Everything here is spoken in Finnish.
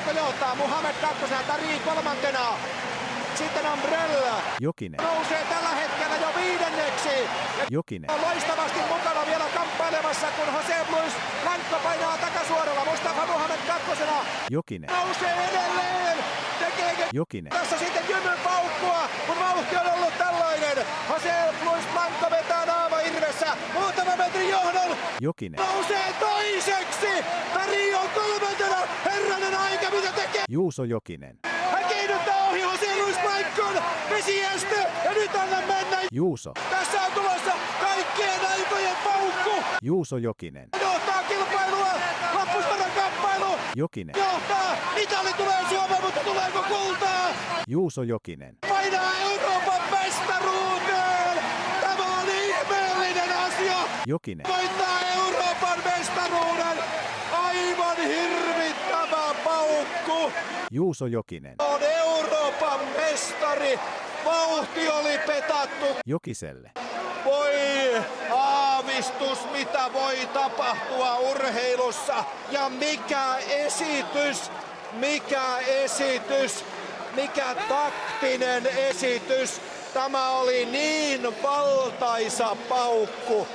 Mikko johtaa, Muhammed kakkosena, Tari kolmantena. Sitten Umbrella. Jokinen. Nousee tällä hetkellä jo viidenneksi. Jokinen. On loistavasti mukana vielä kamppailemassa, kun Jose Luis Blanco painaa takasuoralla. Mustafa Muhammed kakkosena. Jokinen. Nousee edelleen. Tekeekö Jokinen. tässä sitten jymyn paukkua, kun vauhti on ollut tällainen. Jose Luis Blanco vetää naama irvessä. Muutama metrin johdon. Jokinen. Nousee toiseksi. Tari on kolmantena. Herranen aika, mitä tekee? Juuso Jokinen. Hän kiihdyttää ohi Jose Luis Blancon. Vesieste. Ja nyt anna mennä. Juuso. Tässä on tulossa kaikkien aikojen paukku. Juuso Jokinen. Johtaa kilpailua. Loppusvaran kamppailu. Jokinen. Johtaa. Mitali tulee Suomeen, mutta tuleeko kultaa? Juuso Jokinen. Painaa Euroopan mestaruuteen. Tämä on ihmeellinen asia. Jokinen. Voittaa Euroopan mestaruuden. Aivan hirvittävä paukku. Juuso Jokinen. On Euroopan mestari. Vauhti oli petattu. Jokiselle. Voi aavistus, mitä voi tapahtua urheilussa. Ja mikä esitys, mikä taktinen esitys. Tämä oli niin valtaisa paukku.